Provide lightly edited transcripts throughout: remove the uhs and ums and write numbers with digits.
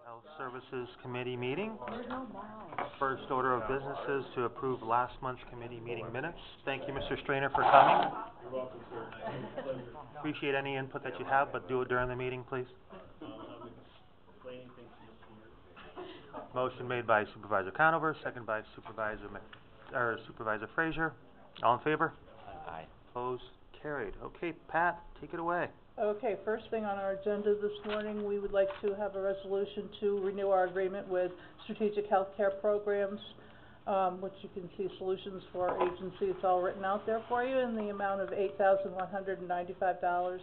Health Services Committee meeting. First order of business is to approve last month's committee meeting minutes. Thank you, Mr. Strainer, for coming. You're welcome, sir. Pleasure. Appreciate any input that you have, but do it during the meeting, please. I'm explaining things to Mr. Motion made by Supervisor Conover, second by Supervisor Frazier. All in favor? Aye. Opposed? Carried. Okay, Pat, take it away. Okay, first thing on our agenda this morning, we would like to have a resolution to renew our agreement with Strategic Healthcare Programs, which you can see Solutions for Our Agency. It's all written out there for you in the amount of $8,195.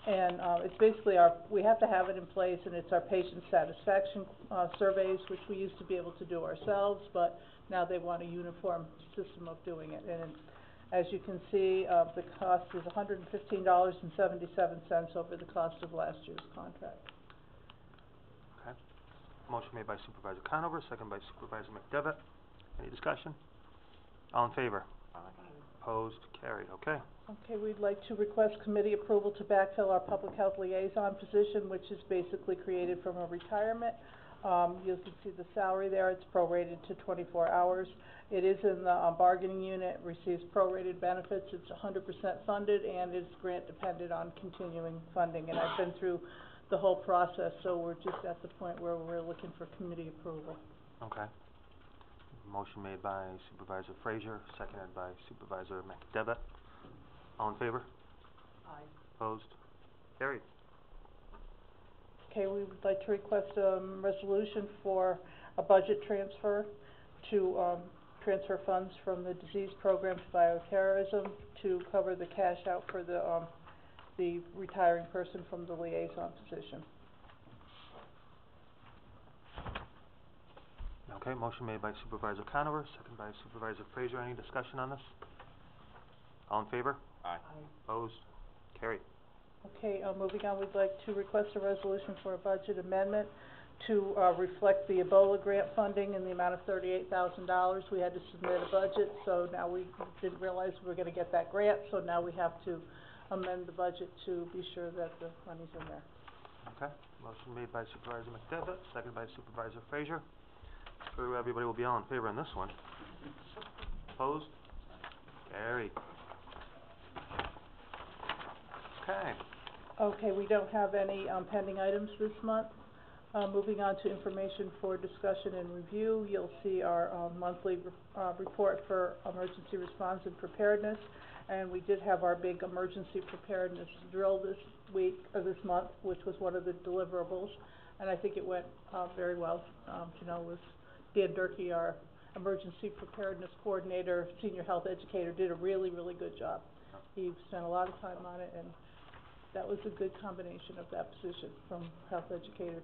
And it's basically we have to have it in place, and it's our patient satisfaction surveys, which we used to be able to do ourselves, but now they want a uniform system of doing it. And as you can see, the cost is $115.77 over the cost of last year's contract. Okay. Motion made by Supervisor Conover, second by Supervisor McDevitt. Any discussion? All in favor? Aye. Opposed? Carried. Okay. Okay, we'd like to request committee approval to backfill our public health liaison position, which is basically created from a retirement. You can see the salary there. It's prorated to 24 hours. It is in the bargaining unit, receives prorated benefits. It's 100% funded, and it's grant dependent on continuing funding. And I've been through the whole process, so we're just at the point where we're looking for committee approval. Okay. Motion made by Supervisor Frazier, seconded by Supervisor McDevitt. All in favor? Aye. Opposed? Carried. Okay, we would like to request a resolution for a budget transfer to transfer funds from the disease program to bioterrorism to cover the cash out for the retiring person from the liaison position. Okay, motion made by Supervisor Conover, second by Supervisor Frazier. Any discussion on this? All in favor? Aye. Opposed? Carried. Okay, moving on, we'd like to request a resolution for a budget amendment to reflect the Ebola grant funding in the amount of $38,000. We had to submit a budget, so now we didn't realize we were going to get that grant, so now we have to amend the budget to be sure that the money's in there. Okay, motion made by Supervisor McDevitt, second by Supervisor Frazier. Sure everybody will be all in favor on this one. Opposed? Carried. Okay. Okay, we don't have any pending items this month. Moving on to information for discussion and review, you'll see our monthly report for emergency response and preparedness. And we did have our big emergency preparedness drill this this month, which was one of the deliverables. And I think it went very well. Was Dan Durkee, our emergency preparedness coordinator, senior health educator, did a really, really good job. He spent a lot of time on it, and that was a good combination of that position, from health educator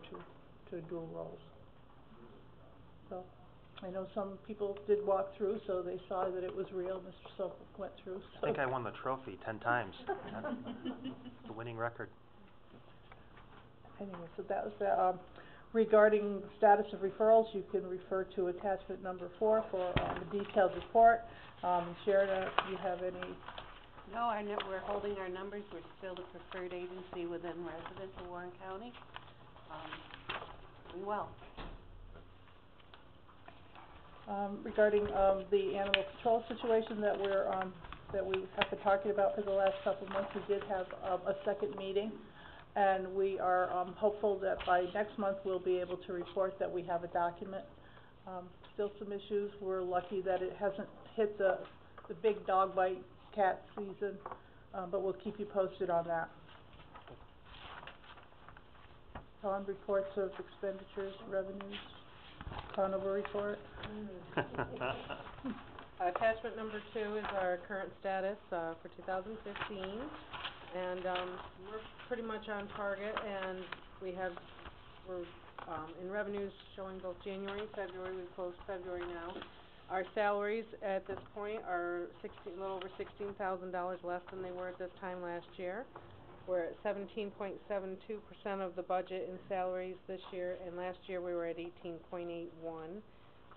to dual roles. So, I know some people did walk through, so they saw that it was real. Mr. Sokol went through. So. I think I won the trophy 10 times. The winning record. Anyway, so that was that. Regarding the status of referrals, you can refer to attachment number 4 for the detailed report. Sharon, do you have any? No, we're holding our numbers. We're still the preferred agency within residential Warren County. Doing well. Regarding the animal control situation that we have been talking about for the last couple of months, we did have a second meeting, and we are hopeful that by next month we'll be able to report that we have a document. Still some issues. We're lucky that it hasn't hit the big dog bite cat season, but we'll keep you posted on that. On reports of expenditures, revenues, Conover report. Attachment number 2 is our current status for 2015, and we're pretty much on target, and we're in revenues showing both January and February. We've closed February now. Our salaries at this point are a little over $16,000 less than they were at this time last year. We're at 17.72% of the budget in salaries this year, and last year we were at 18.81.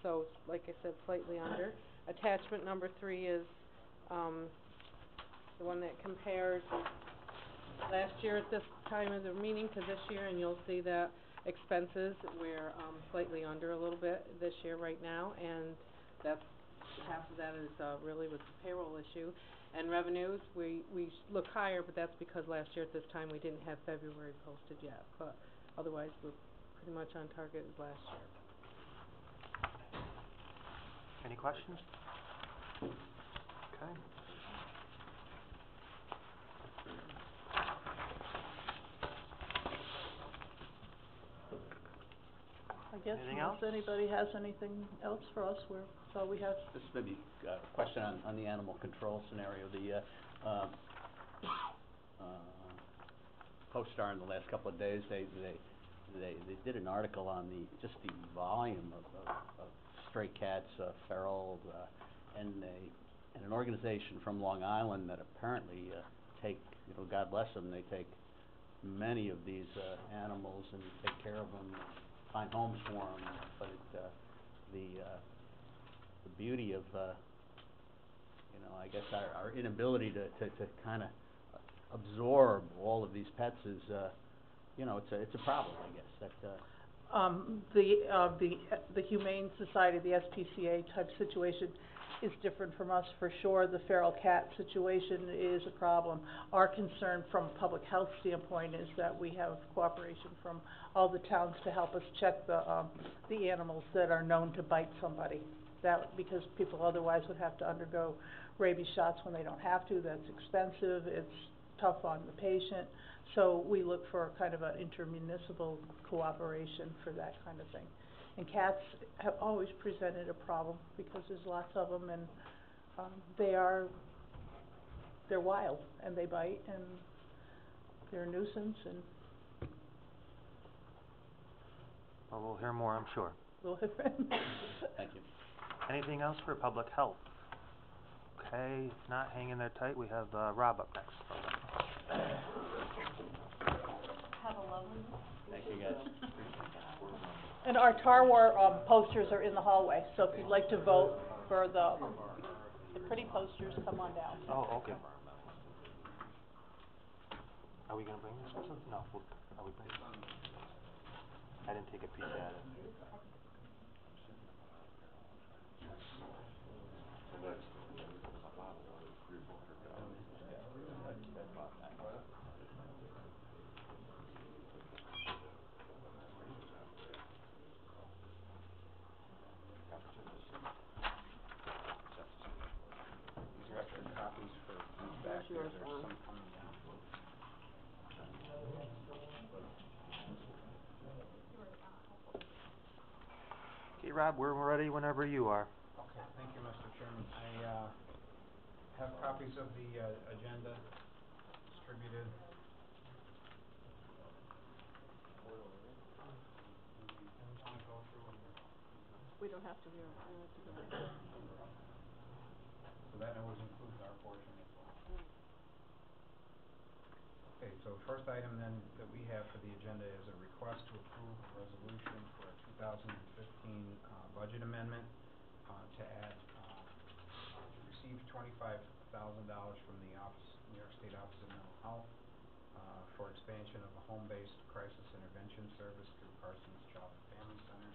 So, like I said, slightly under. Attachment number 3 is the one that compares last year at this time of the meeting to this year, and you'll see that expenses, we're, slightly under a little bit this year right now, and that's, half of that is, really with the payroll issue. And revenues, we look higher, but that's because last year at this time, we didn't have February posted yet, but otherwise, we're pretty much on target as last year. Any questions? Okay. I guess Anything unless else? anybody has anything else for us, that's all we have. Just maybe a question on the animal control scenario. The CoStar in the last couple of days, they did an article on just the volume of stray cats, feral, and an organization from Long Island that apparently take, God bless them, they take many of these animals and take care of them, find homes for them, but the beauty of, I guess our inability to kind of absorb all of these pets is, it's a problem, I guess, that, The Humane Society, the SPCA type situation is different from us for sure. The feral cat situation is a problem. Our concern from a public health standpoint is that we have cooperation from all the towns to help us check the animals that are known to bite somebody. Because people otherwise would have to undergo rabies shots when they don't have to. That's expensive, it's tough on the patient. So we look for kind of an intermunicipal cooperation for that kind of thing. And cats have always presented a problem because there's lots of them, and they're wild and they bite and they're a nuisance, and Well, we'll hear more, I'm sure. we'll thank you. Anything else for public health? Okay, if not, hang in there tight. We have Rob up next. Thank you, guys. And our Tar War posters are in the hallway, so if you'd like to vote for the pretty posters, come on down. Oh, okay. Are we gonna bring this with us? No, are we bringing it? I didn't take a peek at it. These are extra copies for who's back there, there's some coming down. Okay, Rob, we're ready whenever you are. Okay, thank you, Mr. Chairman. I have copies of the agenda distributed. Anyone want to go through and... We don't have to, we don't have to go. So that always includes our portion as well. Okay, so first item then that we have for the agenda is a request to approve a resolution for a 2015 budget amendment to add, to receive $25,000 from the New York State Office of Mental Health for expansion of a home-based crisis intervention service through Parsons Child and Family Center.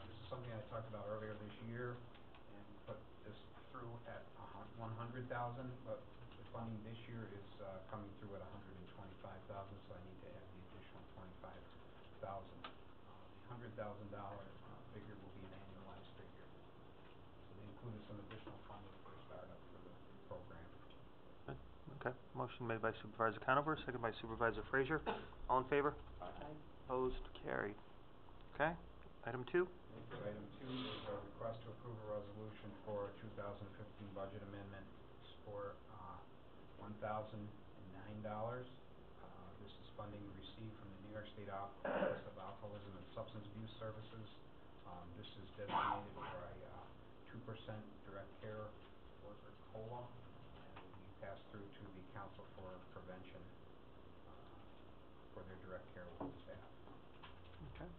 This is something I talked about earlier this year, and we put this through at $100,000, but the funding this year is coming through at $125,000, so I need to add the additional $25,000. The $100,000 figure will be an annualized figure. So they included some additional funding for startup for the program. Okay, motion made by Supervisor Conover, second by Supervisor Frazier. All in favor? Aye. Opposed? Carried. Okay, item 2. Item 2 is a request to approve a resolution for a 2015 budget amendment for $1,009. This is funding received from the New York State Office of Alcoholism and Substance Abuse Services. This is designated for a 2% direct care worker COLA, and will be passed through to the Council for Prevention for their direct care staff. Okay.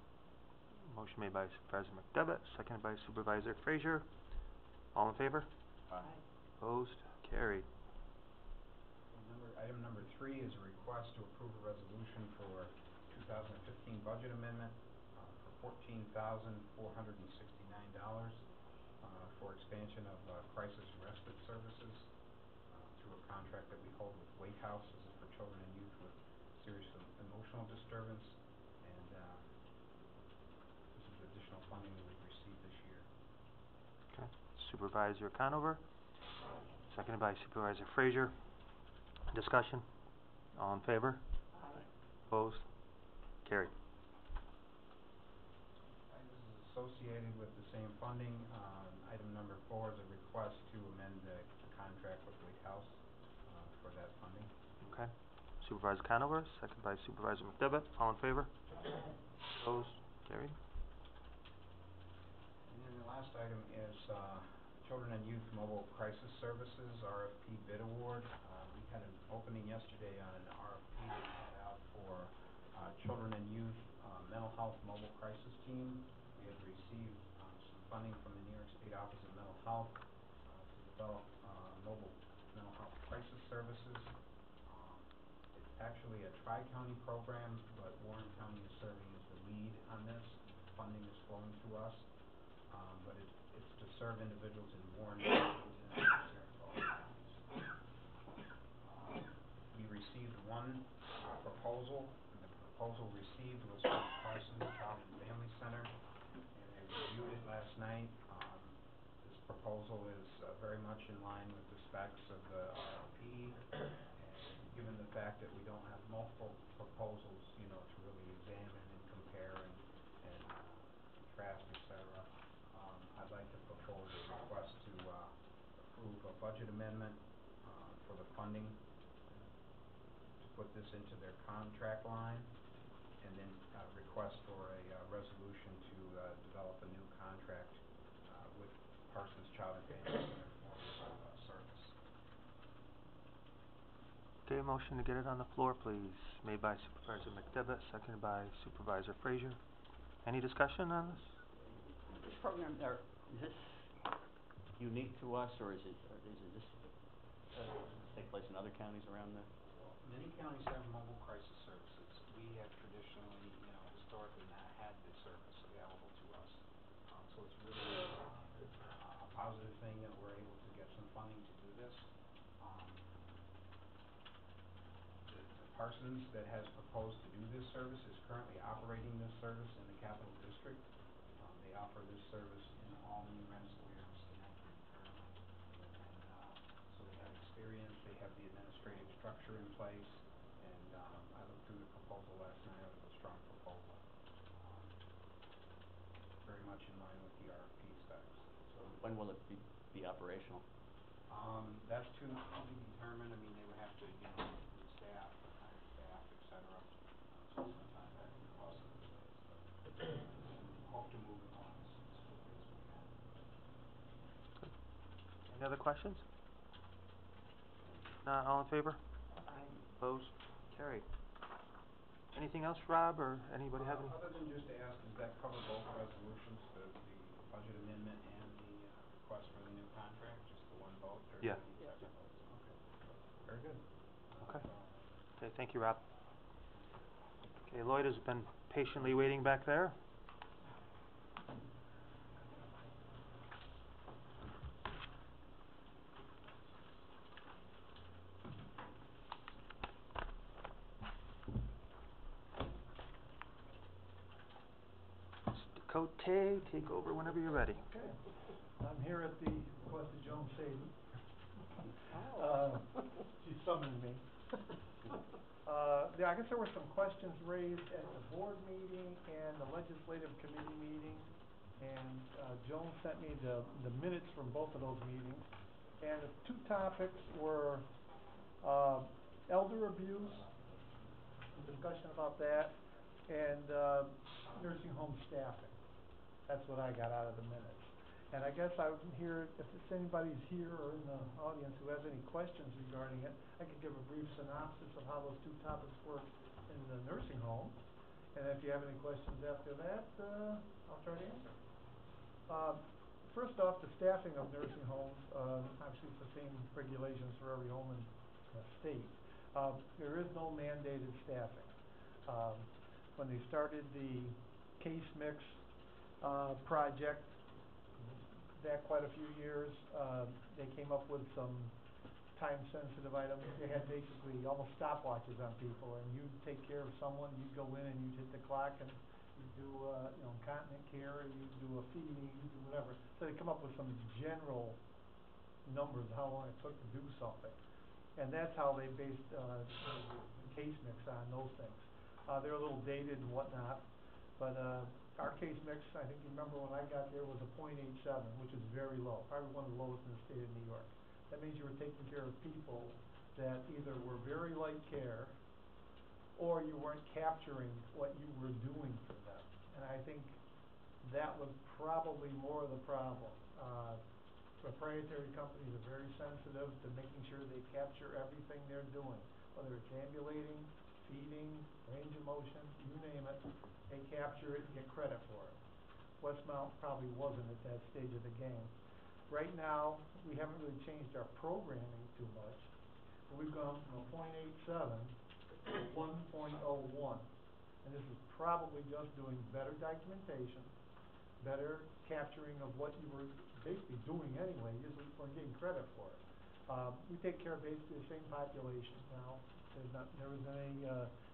Motion made by Supervisor McDevitt, seconded by Supervisor Frazier. All in favor? Aye. Opposed? Carried. Item number 3 is a request to approve a resolution for 2015 budget amendment, for $14,469, for expansion of, crisis respite services, through a contract that we hold with Wait House. This is for children and youth with serious emotional disturbance, and, this is additional funding that we've received this year. Okay. Supervisor Conover, seconded by Supervisor Frazier. Discussion? All in favor? Opposed? Carried. This is associated with the same funding. Item number 4 is a request to amend the contract with Wait House, for that funding. Okay. Supervisor Conover, seconded by Supervisor McDevitt. All in favor? Opposed? Carried. And then the last item is, Children and Youth Mobile Crisis Services RFP bid award. We had an opening yesterday on an RFP that we had out for, Children and Youth, Mental Health Mobile Crisis Team. We had received, some funding from the New York State Office of Mental Health, to develop, mobile mental health crisis services. It's actually a tri-county program, but Warren County is serving as the lead on this. Funding is flowing to us, but it's to serve individuals in Warren County and Saratoga counties. We received one, proposal, and the proposal received was from Parsons Child and Family Center, and I reviewed it last night. This proposal is, very much in line with the specs of the RFP, and given the fact that we don't have multiple proposals, you know, to really examine and compare and contrast, et cetera, I'd like to propose a request to, approve a budget amendment, for the funding, to put this into their contract line, and then, request for a, resolution to, develop a new contract, with Parsons Child and Family Center for this, service. Okay, motion to get it on the floor, please. Made by Supervisor McDevitt, seconded by Supervisor Frazier. Any discussion on this? This program, is this unique to us, or is it just, take place in other counties around the? Well, many counties have mobile crisis services. We have traditionally, you know, historically not had this service available to us. So it's really, a positive thing that we're able to get some funding to do this. The Parsons that has proposed to do this service is currently operating this service in the Capital District. They offer this service in Albany, Rensselaer, and Schenectady currently. And, so they have experience, they have the administrative structure in place, and, I looked through the proposal last night. It was a strong proposal. Very much in line with the RFP specs. So when will it be operational? That's to be determined. I mean, they would have to, you know, recruit staff, hire staff, et cetera. So sometimes that can cause some delays, but hope to move it along as quickly as we can. Any other questions? Not all in favor? Opposed? Carried. Anything else, Rob, or anybody have any? Other than just to ask, does that cover both resolutions, the budget amendment and the, request for the new contract, just the one vote, or do Yeah. we need separate votes? Okay, very good. Okay. That's all. Okay, thank you, Rob. Okay, Lloyd has been patiently waiting back there. Mr. Cote, take over whenever you're ready. Okay, I'm here at the request of Joan Sadie. She summoned me. Yeah, I guess there were some questions raised at the board meeting and the legislative committee meeting, and Joan sent me the minutes from both of those meetings. And the two topics were elder abuse, discussion about that, and nursing home staffing. That's what I got out of the minutes. And I guess I would hear, if anybody's here or in the audience who has any questions regarding it, I could give a brief synopsis of how those two topics work in the nursing home. And if you have any questions after that, I'll try to answer. First off, the staffing of nursing homes, obviously it's the same regulations for every home in the state. There is no mandated staffing. when they started the case mix, project, back quite a few years, they came up with some time-sensitive items. They had basically almost stopwatches on people, and you'd take care of someone, you'd go in and you'd hit the clock, and you'd do, incontinent care, you'd do a feeding, you'd do whatever. So they come up with some general numbers of how long it took to do something. And that's how they based, the case mix on those things. They're a little dated and whatnot, but, our case mix, I think you remember when I got there, was a .87, which is very low, probably one of the lowest in the state of New York. That means you were taking care of people that either were very light care, or you weren't capturing what you were doing for them. And I think that was probably more of the problem. Proprietary companies are very sensitive to making sure they capture everything they're doing, whether it's ambulating, feeding, range of motion, you name it, they capture it and get credit for it. Westmount probably wasn't at that stage of the game. Right now, we haven't really changed our programming too much, but we've gone from a .87 to 1.01. And this is probably just doing better documentation, better capturing of what you were basically doing anyway, you just weren't getting credit for it. We take care of basically the same population now. There isn't any,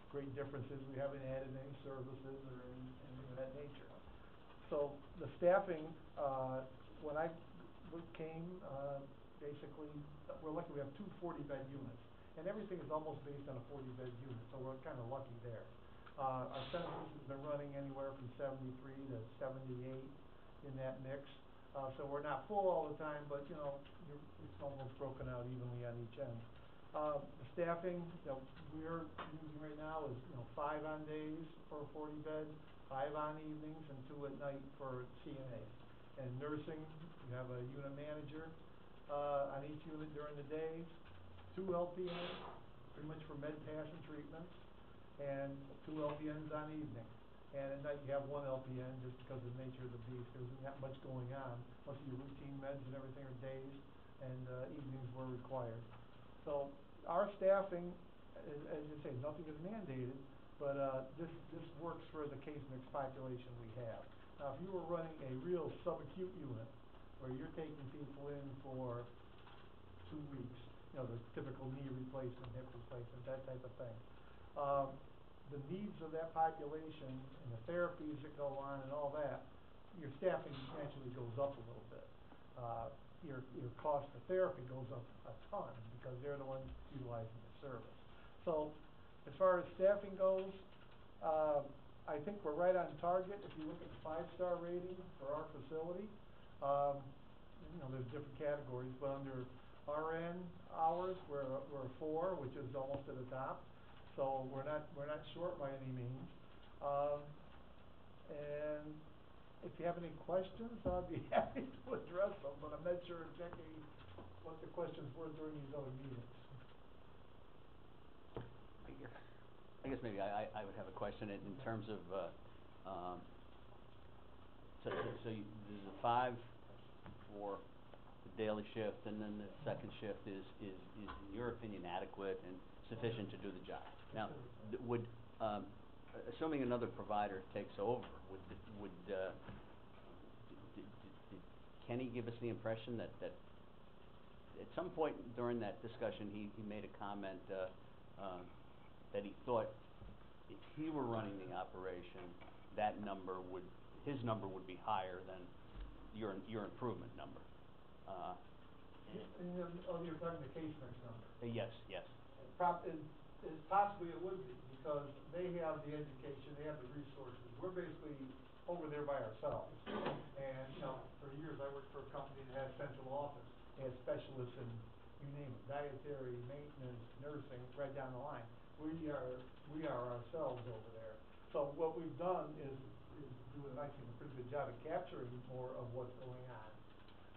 great differences. We haven't added any services or anything of that nature. So the staffing, when I came, basically, we're lucky we have two 40-bed units. And everything is almost based on a 40-bed unit, so we're kind of lucky there. Our census has been running anywhere from 73 to 78 in that mix. So we're not full all the time, but, it's almost broken out evenly on each end. The staffing that we're using right now is, 5 on days for a 40-bed, 5 on evenings, and 2 at night for CNAs. And nursing, you have a unit manager, on each unit during the days, 2 LPNs, pretty much for med pass and treatments, and 2 LPNs on evening. And at night you have 1 LPN just because of the nature of the beast. There isn't that much going on. Most of your routine meds and everything are days, and evenings were required. So our staffing, as you say, nothing is mandated, but this works for the case mix population we have. Now, if you were running a real subacute unit, where you're taking people in for 2 weeks, the typical knee replacement, hip replacement, that type of thing, the needs of that population and the therapies that go on and all that, your staffing naturally goes up a little bit. Your cost of therapy goes up a ton because they're the ones utilizing the service. So as far as staffing goes, I think we're right on target. If you look at the 5-star rating for our facility, there's different categories, but under RN hours, we're a 4, which is almost at the top. So we're not short by any means. And if you have any questions, I'd be happy to address them, but I'm not sure exactly what the questions were during these other meetings. I guess maybe I would have a question in terms of, there's a 5 for the daily shift, and then the second shift is in your opinion adequate and sufficient to do the job. Now, would, assuming another provider takes over, would did Kenny give us the impression that at some point during that discussion he made a comment that he thought if he were running the operation, his number would be higher than your improvement number. You're talking the case mix number? Yes. Possibly it would be, because they have the education, they have the resources. We're basically over there by ourselves. And, for years I worked for a company that had a central office. They had specialists in, you name it, dietary, maintenance, nursing, right down the line. We are ourselves over there. So what we've done is do, I think, a pretty good job of capturing more of what's going on.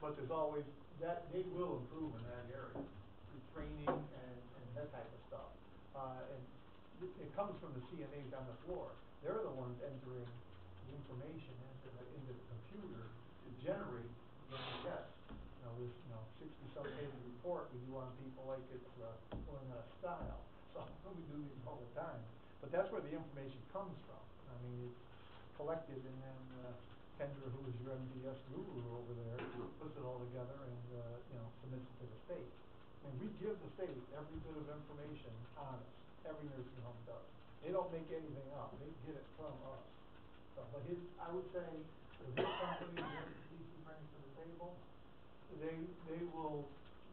But there's always, they will improve in that area, through training and that type of stuff. And it comes from the CNAs on the floor. They're the ones entering the information into the computer to generate what we get. This 60-some page report we do on people like it's going out of style. So we do these all the time. But that's where the information comes from. I mean, it's collected and then, Kendra, who is your MDS guru over there, puts it all together and, submits it to the state. And we give the state every bit of information on us, every nursing home does. They don't make anything up, they get it from us. So, but I would say, with his company that DC brings to the table, they will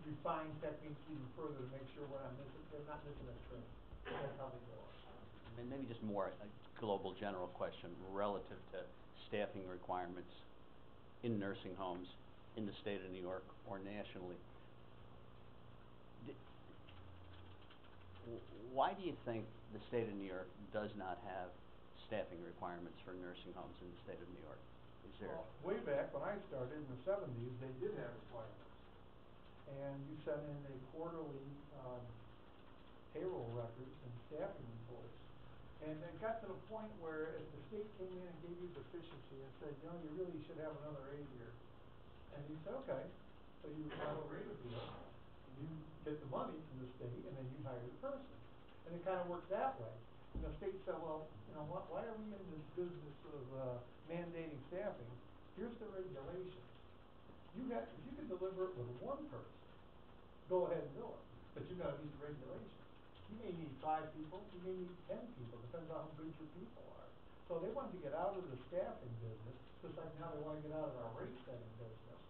refine techniques even further to make sure they're not missing a trick. That's how they do it. And maybe just more a global general question relative to staffing requirements in nursing homes in the state of New York or nationally. Why do you think the state of New York does not have staffing requirements for nursing homes in the state of New York? Is there? Well, way back when I started in the 70s, they did have requirements. And you sent in a quarterly, payroll records and staffing reports. And it got to the point where if the state came in and gave you deficiency and said, you really should have another aide here. And you said, okay, so you file a rate appeal, you get the money from the state, and then you hire the person. And it kind of worked that way. And the state said, well, why are we in this business of, mandating staffing? Here's the regulations. If you can deliver it with one person, go ahead and do it. But you gotta meet the regulations. You may need 5 people, you may need 10 people, depends on how good your people are. So they wanted to get out of the staffing business, just like now they wanna get out of our rate setting business.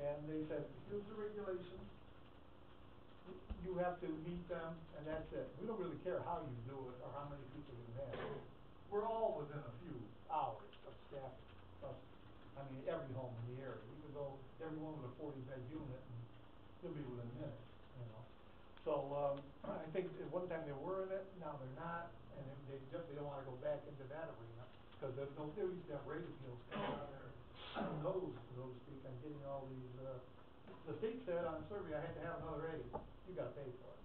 And they said, here's the regulations, you have to meet them, and that's it. We don't really care how you do it or how many people you have. We're all within a few hours of staffing. Every home in the area. You could go every one with a 40-bed unit and you'll be within minutes, So, I think at one time they were in it, now they're not, and they definitely don't wanna go back into that arena, cause there used to have rate appeals coming out of their nose, so to speak, on getting all these, the state said on a survey I had to have another aide, you gotta pay for it.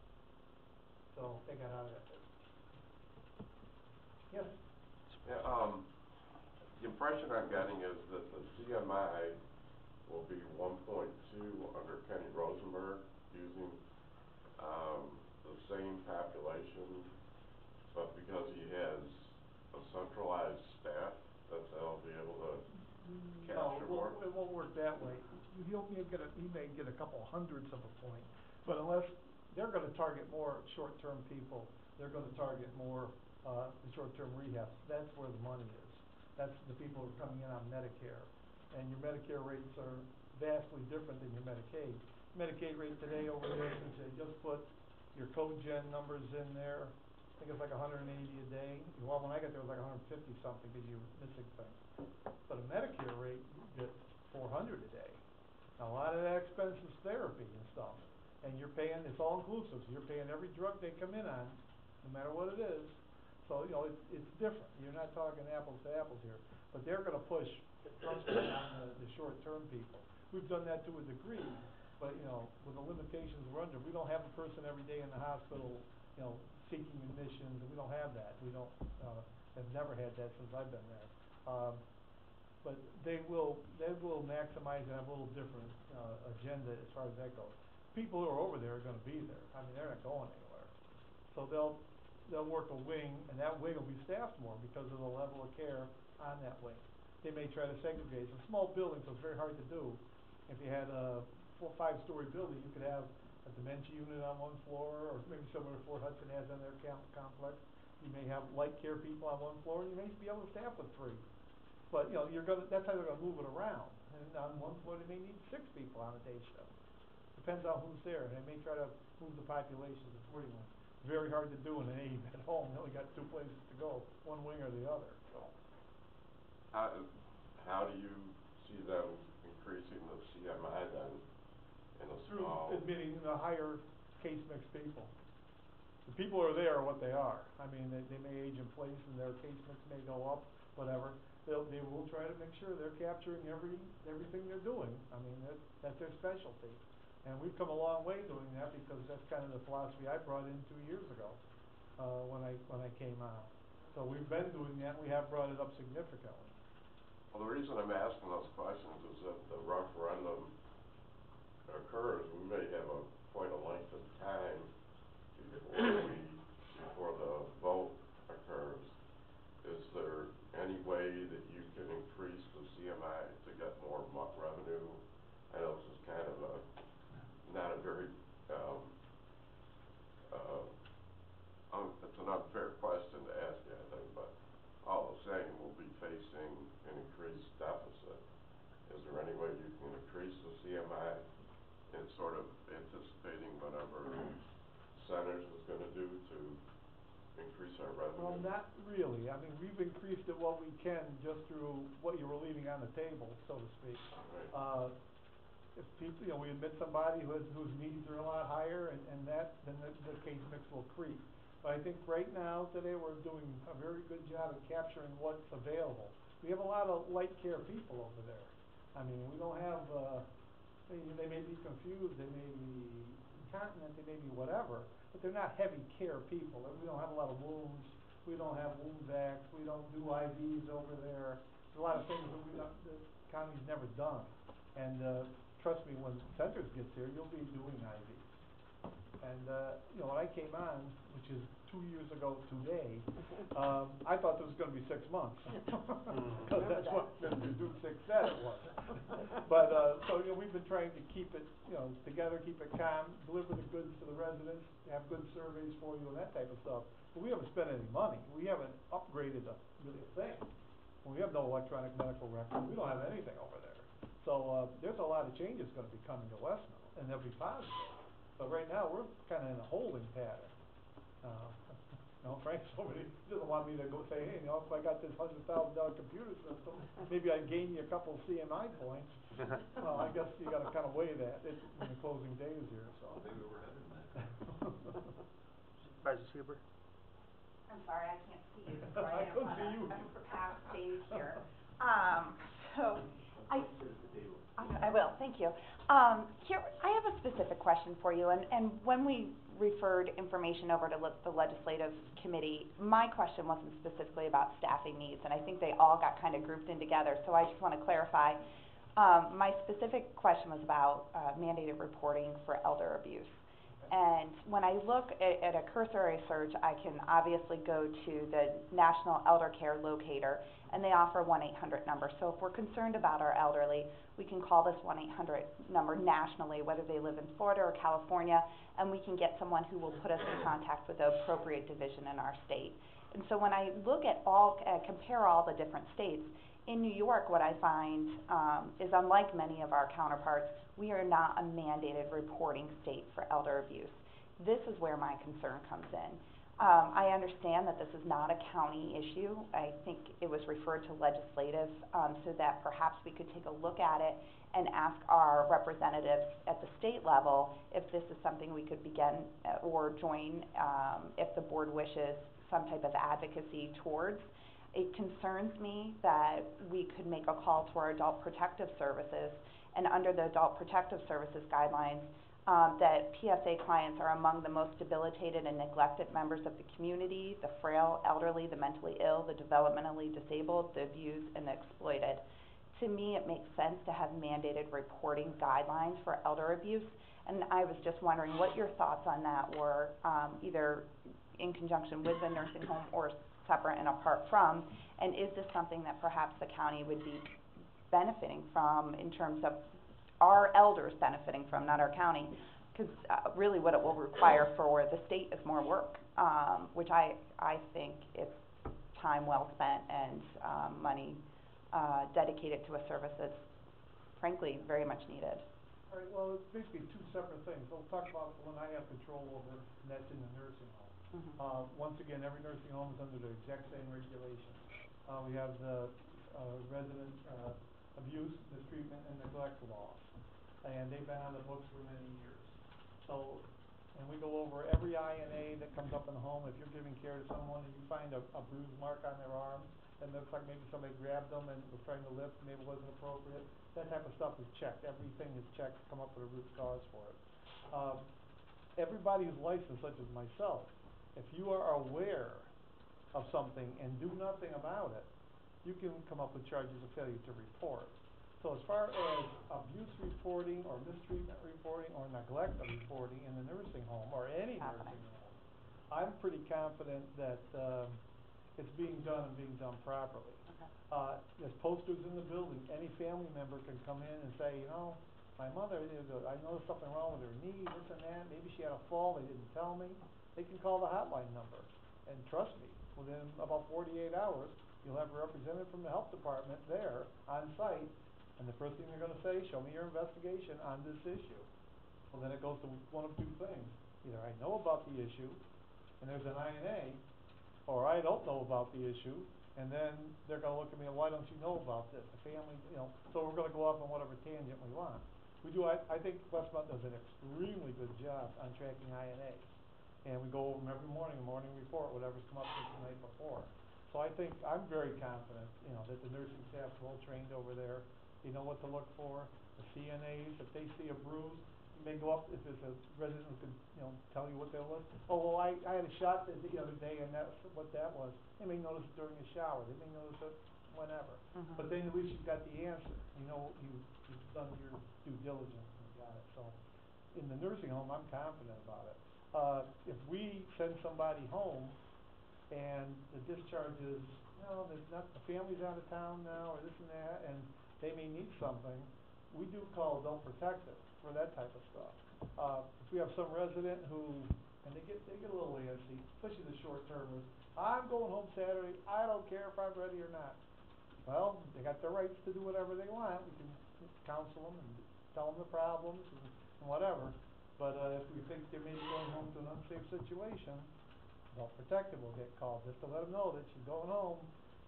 So, they got out of that business. Yes? Yeah, the impression I'm getting is that the CMI will be 1.2 under Kenny Rosenberg, using, the same population, but because he has a centralized staff, they'll be able to capture more? No, it won't work that way. He may get a couple hundredths of a point, but unless, they're gonna target more short-term people, they're gonna target more, the short-term rehabs, that's where the money is. That's the people who are coming in on Medicare, and your Medicare rates are vastly different than your Medicaid. Medicaid rate today over there, since they just put your code gen numbers in there, I think it's like 180 a day. Well, when I got there, it was like 150 something because you're missing things. But a Medicare rate, you get 400 a day. Now, a lot of that expense is therapy and stuff, and you're paying, it's all inclusive, so you're paying every drug they come in on, no matter what it is. So, it's different. You're not talking apples to apples here. But they're gonna push on the short-term people. We've done that to a degree, but, with the limitations we're under, we don't have a person every day in the hospital, seeking admissions, and we don't have that. We don't, have never had that since I've been there. But they will maximize and have a little different, agenda as far as that goes. People who are over there are gonna be there. They're not going anywhere. So they'll work a wing, and that wing will be staffed more because of the level of care on that wing. They may try to segregate. It's a small building, so it's very hard to do. If you had a 4 or 5-story building, you could have a dementia unit on one floor, or maybe similar to Fort Hudson has on their complex. You may have light care people on one floor, and you may be able to staff with 3. But, that's how they're gonna move it around. And on one floor, they may need 6 people on a day shift. Depends on who's there. They may try to move the populations accordingly. Very hard to do in an 80-bed home. You only got 2 places to go, one wing or the other, so. How do you see them increasing the CMI then in a small? Through admitting the higher case mix people. The people who are there are what they are. They may age in place and their case mix may go up, whatever. They will try to make sure they're capturing everything they're doing. That's their specialty. And we've come a long way doing that because that's kind of the philosophy I brought in 2 years ago, when I came out. So we've been doing that, and we have brought it up significantly. Well, the reason I'm asking those questions is that the referendum occurs, we may have quite a length of time before the vote occurs, is there any way that you can increase the CMI to get more revenue? I know this is kind of not a very, it's an unfair question to ask you, I think, but all the same, we'll be facing an increased deficit. Is there any way you can increase the CMI and sort of anticipating whatever Centers is gonna do to increase our revenue? Well, not really. I mean, we've increased it what we can just through what you were leaving on the table, so to speak. Right. If people, you know, we admit somebody whose needs are a lot higher, and that, then the case mix will creep. But I think right now, today, we're doing a very good job of capturing what's available. We have a lot of light care people over there. I mean, we don't have, they may be confused, they may be incontinent, they may be whatever, but they're not heavy care people. We don't have a lot of wounds, we don't have wound vacs, we don't do IVs over there. There's a lot of things that the county's never done. And, trust me, when Centers gets here, you'll be doing IVs. And, you know, when I came on, which is 2 years ago today, I thought this was gonna be 6 months. Cause that's what Mr. Duke said it was. But, so, you know, we've been trying to keep it, you know, together, keep it calm, deliver the goods to the residents, have good surveys for you and that type of stuff. But we haven't spent any money. We haven't upgraded really a thing. We have no electronic medical records. We don't have anything over there. So, there's a lot of changes gonna be coming to Westmont, and they'll be positive. But right now, we're kinda in a holding pattern. You know, Frank's over there, he doesn't want me to go say, hey, you know, if I got this $100,000 computer system, maybe I'd gain you a couple CMI points. Well, I guess you gotta kinda weigh that, it's in the closing days here, so. Maybe we're headed in that. Supervisor Seaver? I'm sorry, I can't see you, so I I didn't couldn't see you. wanna pass Dave here. So, I will, thank you. Here, I have a specific question for you, and when we referred information over to the legislative committee, my question wasn't specifically about staffing needs, and I think they all got kind of grouped in together, so I just wanna clarify. My specific question was about, mandated reporting for elder abuse. And when I look at a cursory search, I can obviously go to the National Elder Care Locator, and they offer a 1-800 number. So if we're concerned about our elderly, we can call this 1-800 number nationally, whether they live in Florida or California, and we can get someone who will put us in contact with the appropriate division in our state. And so when I look at compare all the different states, in New York, what I find is unlike many of our counterparts, we are not a mandated reporting state for elder abuse. This is where my concern comes in. I understand that this is not a county issue. I think it was referred to legislative, so that perhaps we could take a look at it and ask our representatives at the state level if this is something we could begin or join, if the board wishes some type of advocacy towards. It concerns me that we could make a call to our Adult Protective Services, and under the Adult Protective Services guidelines, that PSA clients are among the most debilitated and neglected members of the community, the frail, elderly, the mentally ill, the developmentally disabled, the abused, and the exploited. To me, it makes sense to have mandated reporting guidelines for elder abuse, and I was just wondering what your thoughts on that were, either in conjunction with the nursing home or separate and apart from, and is this something that perhaps the county would be benefiting from in terms of our elders benefiting from, not our county, because really what it will require for the state is more work, which I think is time well spent and money dedicated to a service that's frankly very much needed. All right, well, it's basically two separate things. We'll talk about the one I have control over, and that's in the nursing home. Once again, every nursing home is under the exact same regulations. We have the resident abuse, mistreatment, and neglect laws, and they've been on the books for many years. So, and we go over every INA that comes up in the home. If you're giving care to someone and you find a bruise mark on their arm, and it looks like maybe somebody grabbed them and was trying to lift, maybe it wasn't appropriate, that type of stuff is checked. Everything is checked to come up with a root cause for it. Everybody who's licensed, such as myself, if you are aware of something and do nothing about it, you can come up with charges of failure to report. So as far as abuse reporting or mistreatment reporting or neglect of reporting in the nursing home or any nursing home, I'm pretty confident that it's being done and being done properly. Okay. There's posters in the building, any family member can come in and say, you know, my mother, I noticed something wrong with her knee, this and that, maybe she had a fall, they didn't tell me. They can call the hotline number, and trust me, within about 48 hours, you'll have a representative from the health department there, on site, and the first thing they're gonna say, show me your investigation on this issue. Well, then it goes to one of two things, either I know about the issue, and there's an INA, or I don't know about the issue, and then they're gonna look at me, and why don't you know about this? The family, you know, so we're gonna go off on whatever tangent we want. I think Westmont does an extremely good job on tracking INAs. And we go over them every morning, a morning report, whatever's come up since the night before. So I think, I'm very confident, you know, that the nursing staff's well trained over there. They know what to look for. The CNAs, if they see a bruise, you may go up, if there's a resident who can, you know, tell you what they're looking. Oh, well, I had a shot the other day, and that's what that was. They may notice it during a shower. They may notice it whenever. Mhm. But then at least you've got the answer. You know, you've done your due diligence and got it. So in the nursing home, I'm confident about it. If we send somebody home and the discharge is, you know, there's not, the family's out of town now, or this and that, and they may need something, we do call adult protective for that type of stuff. If we have some resident who, and they get a little antsy, especially the short termers, I'm going home Saturday, I don't care if I'm ready or not. Well, they got their rights to do whatever they want. We can counsel them and tell them the problems and whatever. But if we think they may be going home to an unsafe situation, adult protective will get called just to let them know that she's going home.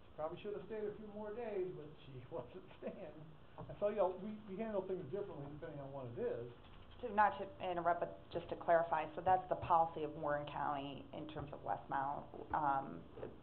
She probably should have stayed a few more days, but she wasn't staying. And so, you know, we handle things differently depending on what it is. So not to interrupt, but just to clarify, so that's the policy of Warren County in terms of Westmount,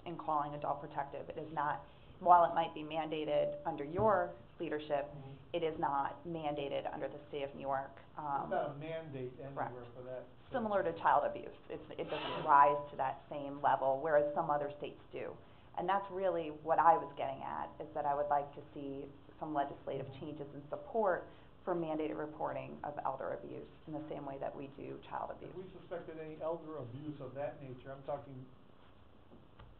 in calling adult protective. It is not, while it might be mandated under your leadership, it is not mandated under the state of New York. It's not a mandate anywhere correct. for that. Similar to child abuse. It doesn't rise to that same level, whereas some other states do. And that's really what I was getting at, is that I would like to see some legislative changes and support for mandated reporting of elder abuse in the same way that we do child abuse. If we suspected any elder abuse of that nature, I'm talking,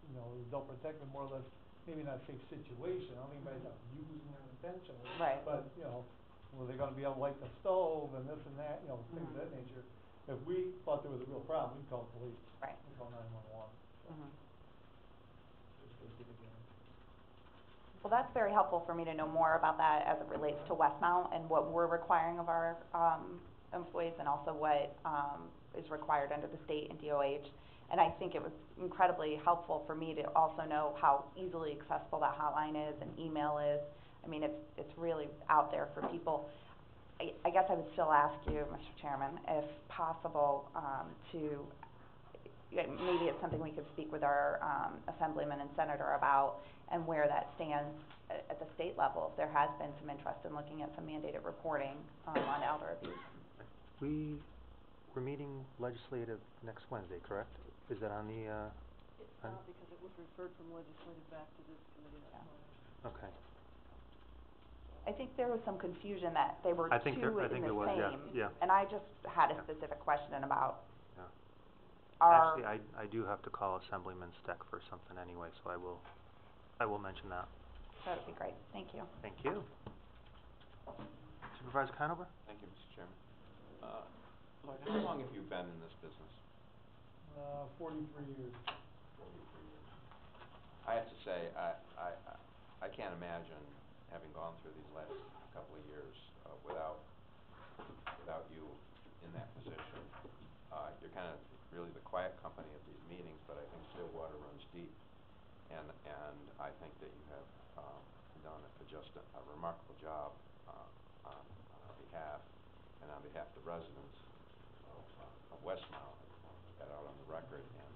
you know, adult protective more or less, maybe not safe situation. I don't think anybody's abusing them intentionally. Right. But, you know, were they gonna be able to light the stove and this and that, you know, things of that nature. If we thought there was a real problem, we'd call the police. Right. We'd call 911. So. Mhm. Just basic again. Well, that's very helpful for me to know more about that as it relates to Westmount and what we're requiring of our employees, and also what is required under the state and DOH. And I think it was incredibly helpful for me to also know how easily accessible that hotline is and email is. I mean, it's really out there for people. I guess I would still ask you, Mr. Chairman, if possible, maybe it's something we could speak with our assemblyman and senator about, and where that stands at the state level, if there has been some interest in looking at some mandated reporting on elder abuse. We're meeting legislative next Wednesday, correct? Is that on the, It's not, because it was referred from legislative back to this committee, that's why. Okay. I think there was some confusion that they were I think two in the there was, yeah, same. yeah. And I just had a Yeah. specific question about Yeah. our. Actually, I do have to call Assemblyman Steck for something anyway, so I will mention that. That would be great, thank you. Thank you. Supervisor Conover? Thank you, Mr. Chairman. Lloyd, how long have you been in this business? 43 years. 43 years. I have to say, I can't imagine having gone through these last couple of years without you in that position. You're kind of really the quiet company at these meetings, but I think Stillwater runs deep, and I think that you have done just a remarkable job on our behalf and on behalf of the residents of Westmount. That out on the record, and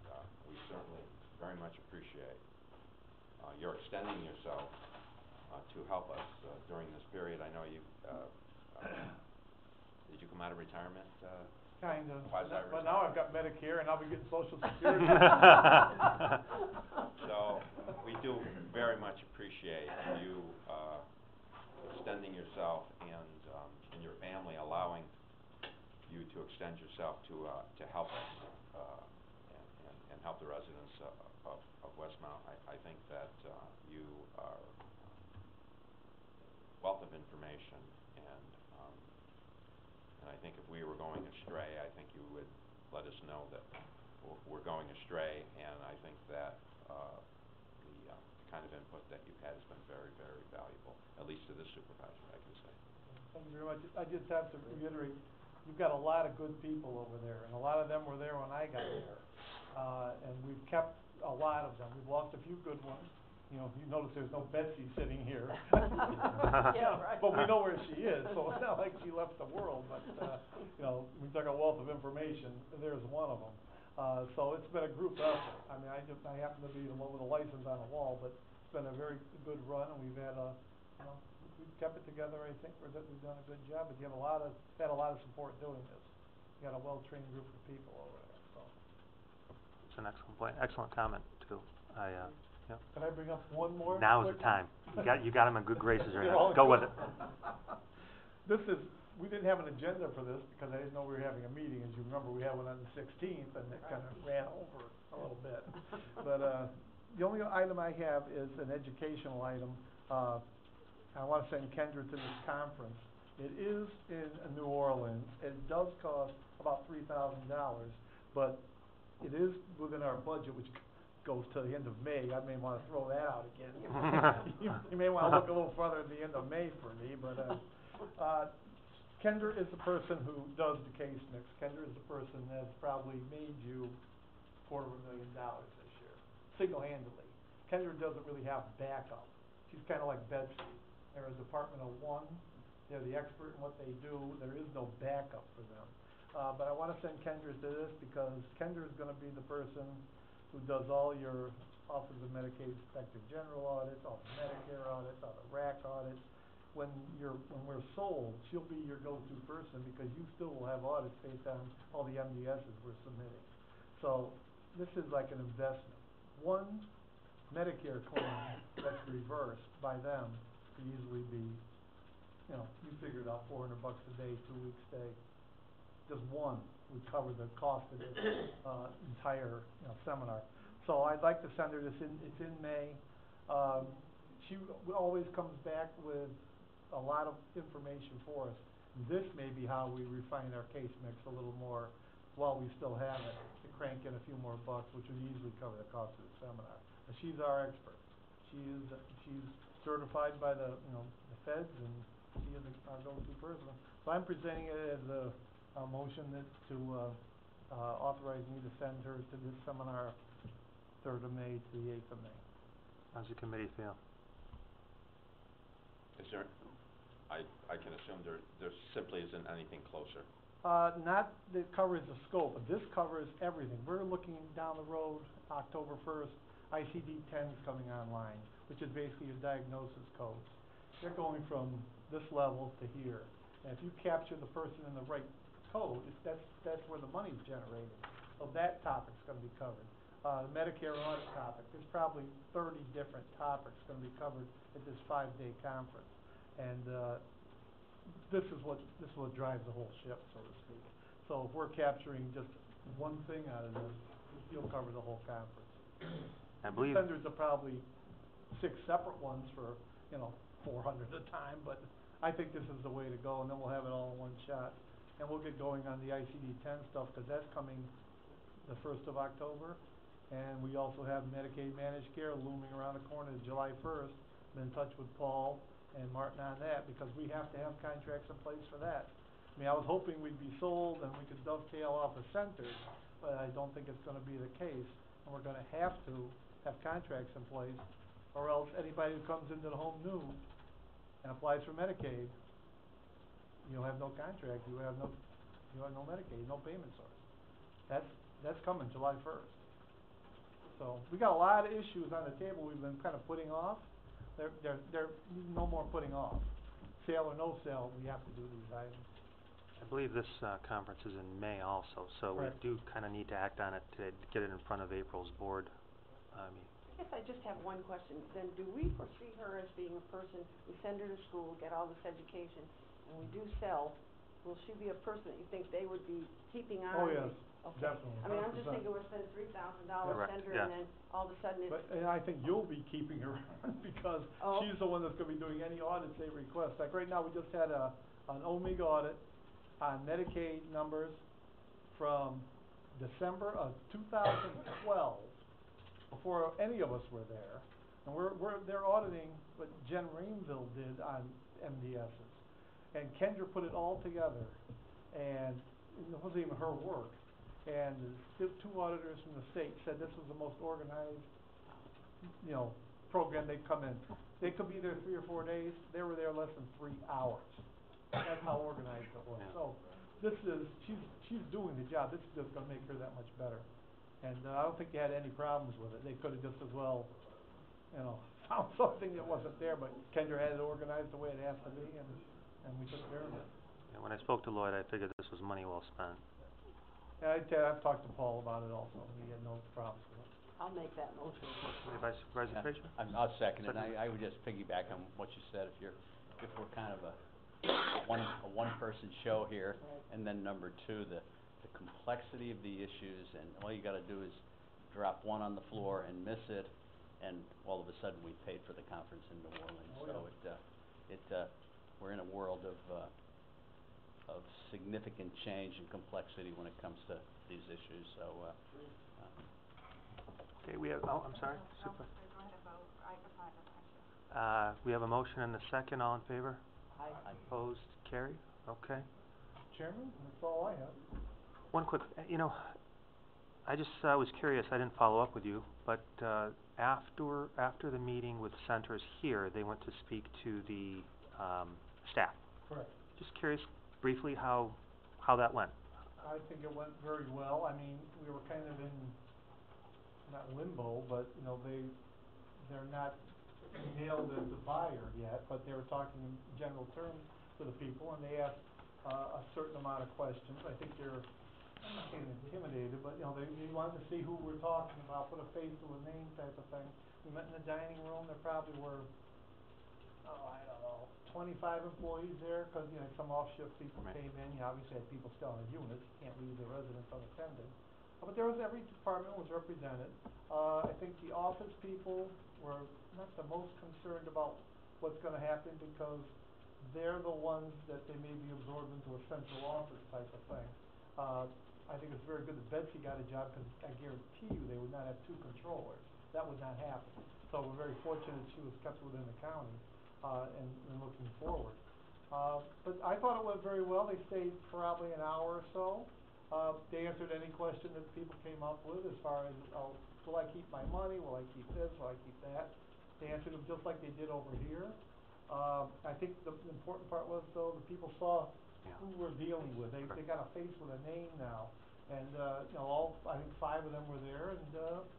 we certainly very much appreciate your extending yourself to help us during this period. I know you did you come out of retirement? Kind of. Quasi-retirement? But now I've got Medicare and I'll be getting Social Security. So we do very much appreciate you extending yourself and your family allowing you to extend yourself to help us and help the residents of Westmount. information, and I think if we were going astray, I think you would let us know that we're going astray, and I think that, the kind of input that you've had has been very, very valuable, at least to this supervisor, I can say. Thank you very much. I just have to reiterate, you've got a lot of good people over there, and a lot of them were there when I got there. And we've kept a lot of them. We've lost a few good ones. You know, you notice there's no Betsy sitting here. Yeah, right. But we know where she is, so it's not like she left the world, but, you know, we took a wealth of information, and there's one of them. So it's been a group effort. I mean, I happen to be the one with a license on the wall, but it's been a very good run, and we've had you know, we've kept it together, I think, we've done a good job, but you have had a lot of support doing this. You got a well-trained group of people over there, so. It's an excellent comment, too. Yeah. Can I bring up one more? Now is quick the time. You got him in good graces right You're now. all Go with good. it. We didn't have an agenda for this because I didn't know we were having a meeting. As you remember, we had one on the 16th, and it kind of ran over a little bit. But the only item I have is an educational item. I want to send Kendra to this conference. It is in New Orleans. It does cost about $3,000, but it is within our budget, which goes to the end of May. I may want to throw that out again. You may want to look a little further at the end of May for me, but Kendra is the person who does the case mix. Kendra is the person that's probably made you $250,000 this year, single-handedly. Kendra doesn't really have backup. She's kind of like Betsy. They're a department of one. They're the expert in what they do. There is no backup for them. But I want to send Kendra to this because Kendra is going to be the person who does all your Office of Medicaid Inspector General audits, all the Medicare audits, all the RAC audits. When we're sold, she'll be your go-to person because you still will have audits based on all the MDSs we're submitting. So this is like an investment. One Medicare claim that's reversed by them could easily be, you know, you figure it out, $400 a day, 2 weeks stay. Just one would cover the cost of this entire, you know, seminar. So I'd like to send her this it's in May. She always comes back with a lot of information for us. This may be how we refine our case mix a little more while we still have it, to crank in a few more bucks, which would easily cover the cost of the seminar. And she's our expert. She's certified by the feds, and she is our go-to person. So I'm presenting it as a motion to authorize me to send her to this seminar 3rd of May to the 8th of May. How's the committee feel? Is there, I can assume there simply isn't anything closer. Not that covers the scope, but this covers everything. We're looking down the road, October 1st, ICD-10 is coming online, which is basically your diagnosis codes. They're going from this level to here. And if you capture the person in the right code, that's where the money's generated. So that topic's going to be covered. The Medicare audit topic, there's probably 30 different topics going to be covered at this 5-day conference. And this is what drives the whole ship, so to speak. So if we're capturing just one thing out of this, you'll cover the whole conference. I believe. Vendors are probably 6 separate ones for, $400 a time, but I think this is the way to go, and then we'll have it all in one shot. And we'll get going on the ICD-10 stuff, because that's coming the 1st of October. And we also have Medicaid Managed Care looming around the corner July 1st. Been in touch with Paul and Martin on that, because we have to have contracts in place for that. I mean, I was hoping we'd be sold and we could dovetail off the centers, but I don't think it's gonna be the case. And we're gonna have to have contracts in place, or else anybody who comes into the home new and applies for Medicaid, you'll have no contract, you have no Medicaid, no payment source. That's coming July 1st. So, we got a lot of issues on the table we've been kind of putting off. They're no more putting off. Sale or no sale, we have to do these items. I believe this conference is in May also, so Right. we do kind of need to act on it to get it in front of April's board. I guess I just have one question. Then do we foresee her as being a person, we send her to school, get all this education, and we do sell, will she be a person that you think they would be keeping on? Oh, yes. okay. Definitely, I mean, I'm just 100%. thinking we're spending $3,000 Correct, tender yeah. and then all of a sudden it's, But, and I think you'll be keeping her on because Oh. she's the one that's gonna be doing any audits they request. Like right now, we just had an OMIG audit on Medicaid numbers from December of 2012, before any of us were there. And they're auditing what Jen Rainville did on MDSs. And Kendra put it all together, and it wasn't even her work. And the two auditors from the state said this was the most organized, program they'd come in. They could be there 3 or 4 days, they were there less than 3 hours. That's how organized it was. Yeah. So, she's doing the job, this is just gonna make her that much better. And, I don't think they had any problems with it, they could've just as well, found something that wasn't there, but Kendra had it organized the way it has to be, and we took care of it. Yeah, when I spoke to Lloyd, I figured this was money well spent. And I've talked to Paul about it also, he had no problems with it. I'll make that motion. Motion made by Supervisor Yeah, Frazier. I'll second it, and Second. I would just piggyback on what you said, if we're kind of a one-person show here, and then number two, the complexity of the issues, and all you gotta do is drop one on the floor and miss it, and all of a sudden we paid for the conference in New Orleans. Oh, So we're in a world of significant change and complexity when it comes to these issues, so, Okay, we have, I'm sorry, No, Super. go ahead and vote, I have a question. We have a motion and a second, all in favor? Aye. Opposed, carried, okay. Chairman, that's all I have. One quick, I just, was curious, I didn't follow up with you, but, after the meeting with centers here, they went to speak to the, staff. Correct. Just curious briefly how that went. I think it went very well. I mean, we were kind of in, not limbo, but, they're not nailed as a buyer yet, but they were talking in general terms to the people, and they asked, a certain amount of questions. I think they're, I'm not saying intimidated, but, they wanted to see who we're talking about, put a face to a name type of thing. We met in the dining room, there probably were, I don't know, 25 employees there, cause, some off-shift people Right. came in, you obviously had people still in the units, you can't leave the residents unattended. But there was, every department was represented. I think the office people were not the most concerned about what's gonna happen, because they're the ones that they may be absorbed into a central office type of thing. I think it's very good that Betsy got a job, cause I guarantee you they would not have 2 controllers. That would not happen. So we're very fortunate she was kept within the county, and looking forward. But I thought it went very well. They stayed probably an hour or so. They answered any question that people came up with as far as, will I keep my money, will I keep this, will I keep that? They answered them just like they did over here. I think the important part was, though, the people saw who we're dealing with. They got a face with a name now. And, I think 5 of them were there, and,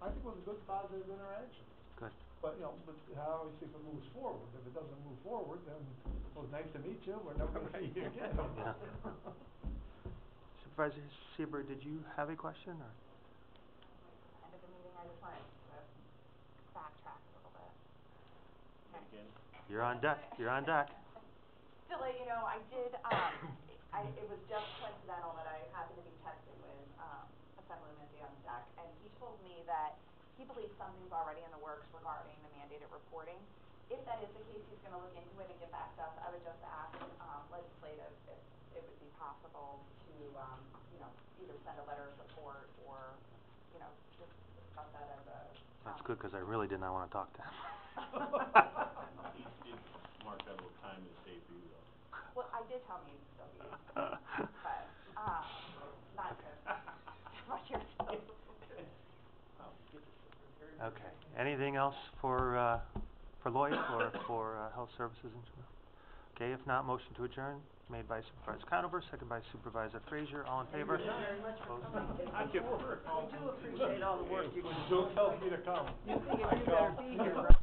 I think it was a good, positive interaction. Good. But, but obviously if it moves forward, if it doesn't move forward, then it was nice to meet you, we're never gonna see you again. Yeah. Supervisor Seaver, did you have a question, or? End of the meeting, I just wanted to backtrack a little bit. Again, You're on deck, you're on deck. To let you know, I did, it was just coincidental that I happened to be texting with, Assemblyman Dion Deck, and he told me that he believes something's already in the works regarding the mandated reporting. If that is the case, he's gonna look into it and get back to us. I would just ask, legislative if it would be possible to, either send a letter of support or, just discuss that as a. That's good, 'cause I really did not wanna talk to him. he did mark out what time and date for you, though. Well, I did tell him you'd still be, but, not to, much yourself. Okay, anything else for Lloyd or for, Health Services and Okay, if not, motion to adjourn, made by Supervisor Conover, second by Supervisor Frazier, all in favor? Thank you very much for Opposed? coming. I can work. We do appreciate all the work you do. Joe tells me to come. You figured I you better come. be here, right?